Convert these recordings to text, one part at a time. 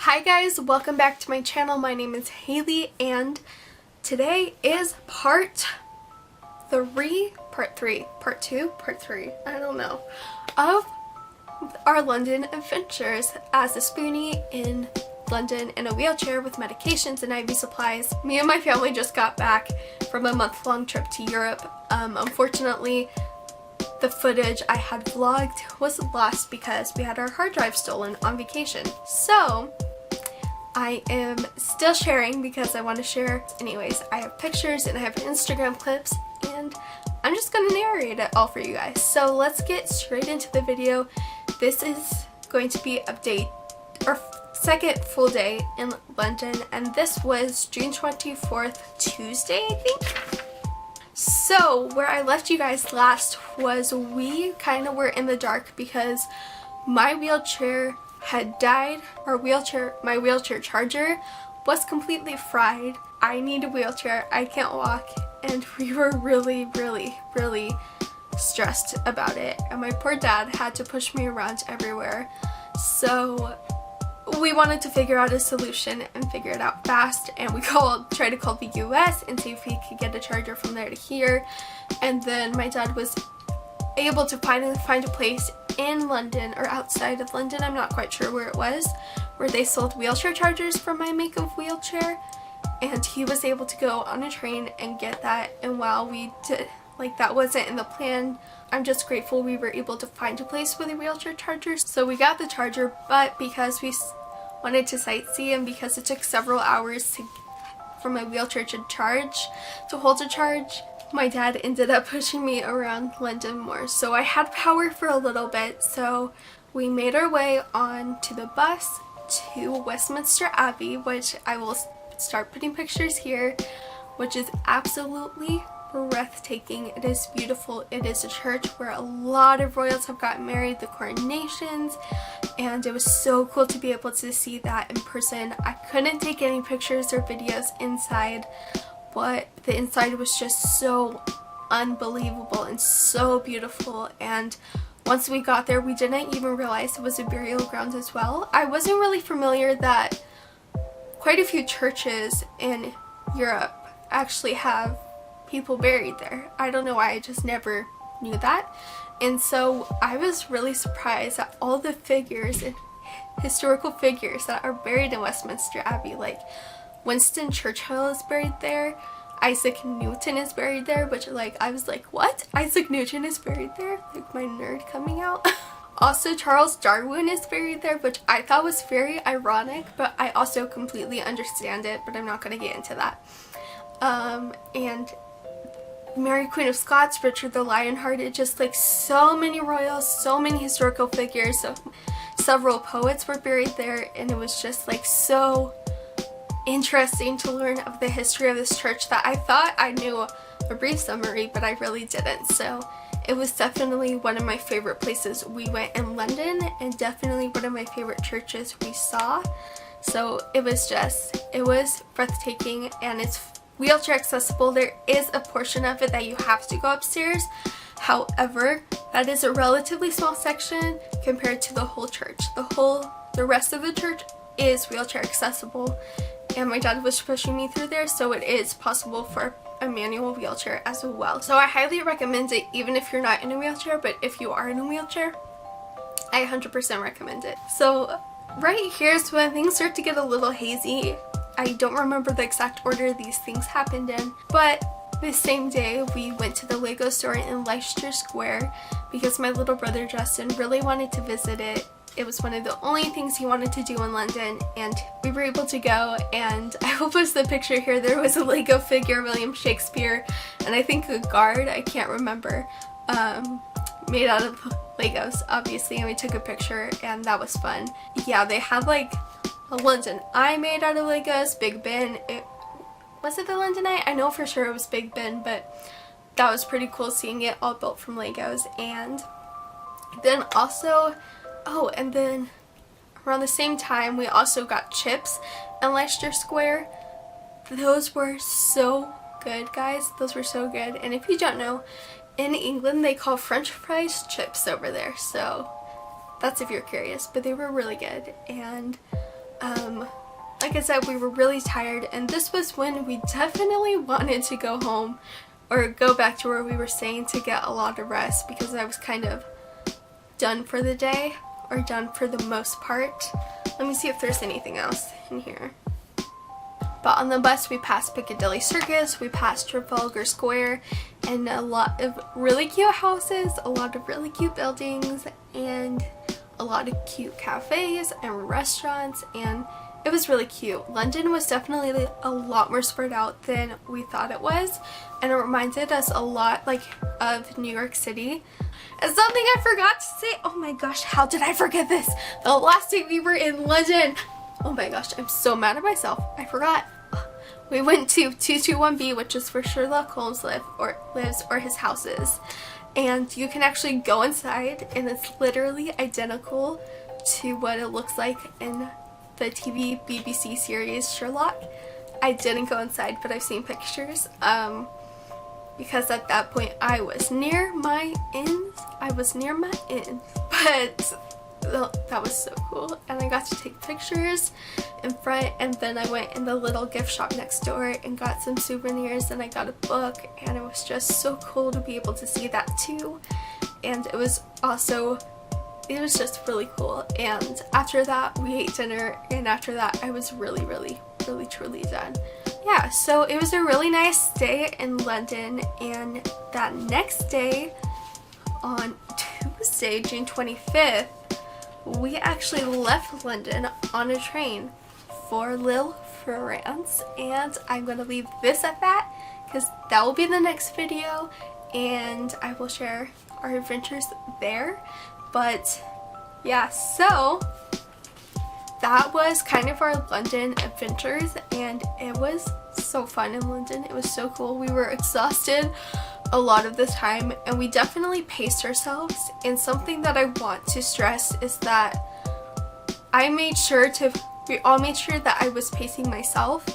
Hi guys, welcome back to my channel. My name is Haley and today is part 2, I don't know, of our London adventures as a spoonie in London in a wheelchair with medications and IV supplies. Me and my family just got back from a month-long trip to Europe. Unfortunately, the footage I had vlogged was lost because we had our hard drive stolen on vacation. So I am still sharing because I want to share. Anyways, I have pictures and I have Instagram clips and I'm just going to narrate it all for you guys. So let's get straight into the video. This is going to be our second full day in London, and this was June 24th, Tuesday, I think. So where I left you guys last was we kind of were in the dark because my wheelchair had died. My wheelchair charger was completely fried. I need a wheelchair. I can't walk, and we were really stressed about it, and my poor dad had to push me around everywhere. So we wanted to figure out a solution and figure it out fast, and we tried to call the US and see if we could get a charger from there to here. And then my dad was able to finally find a place in London or outside of London, I'm not quite sure where it was, where they sold wheelchair chargers for my make of wheelchair, and he was able to go on a train and get that. And while we did, that wasn't in the plan, I'm just grateful we were able to find a place with a wheelchair charger. So we got the charger, but because we wanted to sightsee and because it took several hours for my wheelchair to hold a charge, my dad ended up pushing me around London more. So I had power for a little bit, so we made our way on to the bus to Westminster Abbey, which I will start putting pictures here, which is absolutely breathtaking. It is beautiful. It is a church where a lot of royals have gotten married, the coronations, and it was so cool to be able to see that in person. I couldn't take any pictures or videos inside, but the inside was just so unbelievable and so beautiful. And once we got there, we didn't even realize it was a burial ground as well. I wasn't really familiar that quite a few churches in Europe actually have people buried there. I don't know why, I just never knew that. And so I was really surprised at all the figures and historical figures that are buried in Westminster Abbey. Like Winston Churchill is buried there, Isaac Newton is buried there, which I was like, what? Isaac Newton is buried there? Like my nerd coming out. Also, Charles Darwin is buried there, which I thought was very ironic, but I also completely understand it, but I'm not going to get into that. And Mary Queen of Scots, Richard the Lionhearted, just so many royals, so many historical figures. So several poets were buried there, and it was just so interesting to learn of the history of this church that I thought I knew a brief summary, but I really didn't. So it was definitely one of my favorite places we went in London, and definitely one of my favorite churches we saw. So it was breathtaking, and it's wheelchair accessible. There is a portion of it that you have to go upstairs. However, that is a relatively small section compared to the whole church. The rest of the church is wheelchair accessible, and my dad was pushing me through there, so it is possible for a manual wheelchair as well. So I highly recommend it even if you're not in a wheelchair, but if you are in a wheelchair, I 100% recommend it. So right here is when things start to get a little hazy. I don't remember the exact order these things happened in, but the same day we went to the Lego store in Leicester Square because my little brother Justin really wanted to visit it. It was one of the only things he wanted to do in London, and we were able to go. And I will post the picture here. There was a Lego figure of William Shakespeare, and I think a guard, I can't remember, made out of Legos, obviously, and we took a picture, and that was fun. Yeah, they had a London Eye made out of Legos, Big Ben. Was it the London Eye? I know for sure it was Big Ben, but that was pretty cool seeing it all built from Legos. And then also, and then around the same time, we also got chips in Leicester Square. Those were so good, guys. Those were so good. And if you don't know, in England they call French fries chips over there. So that's if you're curious. But they were really good. And Like I said, we were really tired, and this was when we definitely wanted to go home or go back to where we were staying to get a lot of rest, because I was kind of done for the day, or done for the most part. Let me see if there's anything else in here. But on the bus we passed Piccadilly Circus, we passed Trafalgar Square, and a lot of really cute houses, a lot of really cute buildings, and a lot of cute cafes and restaurants, and it was really cute. London was definitely a lot more spread out than we thought it was, and it reminded us a lot like of New York City. And something I forgot to say, oh my gosh, how did I forget this? The last day we were in London, oh my gosh, I'm so mad at myself, I forgot. We went to 221B, which is where Sherlock Holmes lives or his house is. And you can actually go inside, and it's literally identical to what it looks like in the TV BBC series Sherlock. I didn't go inside, but I've seen pictures, because at that point I was near my ends. But that was so cool, and I got to take pictures in front, and then I went in the little gift shop next door and got some souvenirs, and I got a book, and it was just so cool to be able to see that too. And it was just really cool. And after that we ate dinner, and after that I was really truly done. Yeah, so it was a really nice day in London, and that next day on Tuesday, June 25th, we actually left London on a train for Lille, France, and I'm going to leave this at that, because that will be the next video, and I will share our adventures there. But yeah, so that was kind of our London adventures, and it was so fun in London. It was so cool. We were exhausted a lot of the time, and we definitely paced ourselves. And something that I want to stress is that we all made sure that I was pacing myself,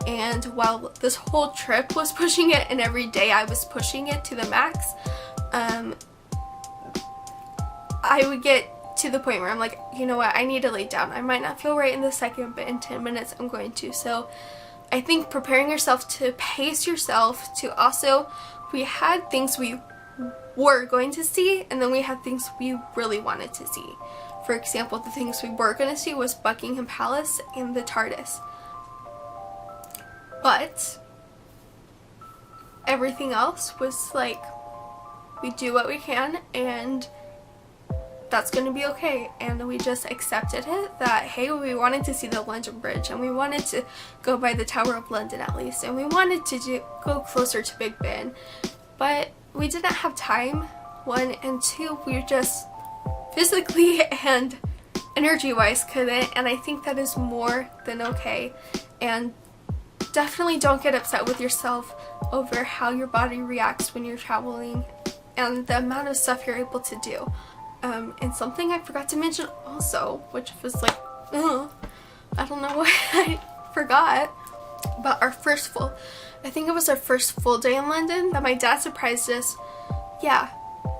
and while this whole trip was pushing it, and every day I was pushing it to the max, I would get to the point where I'm like, you know what, I need to lay down. I might not feel right in the second, but in 10 minutes I'm going to. So I think preparing yourself to pace yourself, to also, we had things we were going to see, and then we had things we really wanted to see. For example, the things we were going to see was Buckingham Palace and the TARDIS. But everything else was like, we do what we can, and that's going to be okay. And we just accepted it, that hey, we wanted to see the London Bridge, and we wanted to go by the Tower of London at least, and we wanted to go closer to Big Ben, but we didn't have time, one, and two, we were just physically and energy wise couldn't, and I think that is more than okay. And definitely don't get upset with yourself over how your body reacts when you're traveling and the amount of stuff you're able to do. And something I forgot to mention also, which was like, I don't know why I forgot, but our first full day in London, that my dad surprised us. Yeah,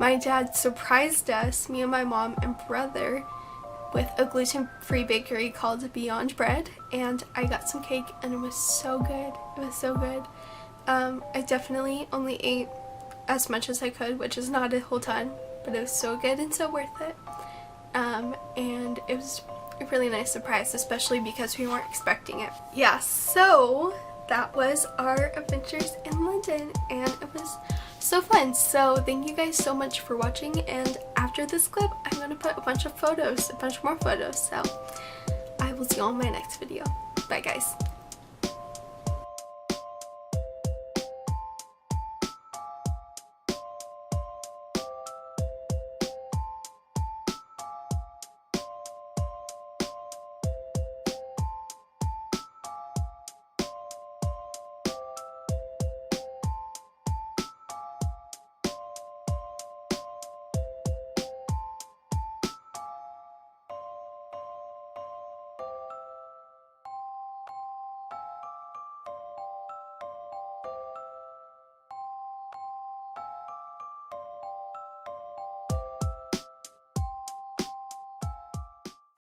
my dad surprised us, me and my mom and brother, with a gluten-free bakery called Beyond Bread, and I got some cake, and it was so good. It was so good. I definitely only ate as much as I could, which is not a whole ton, but it was so good and so worth it. And it was a really nice surprise, especially because we weren't expecting it. Yeah, so that was our adventures in London, and it was so fun. So thank you guys so much for watching, and after this clip I'm gonna put a bunch more photos, so I will see you on my next video. Bye guys.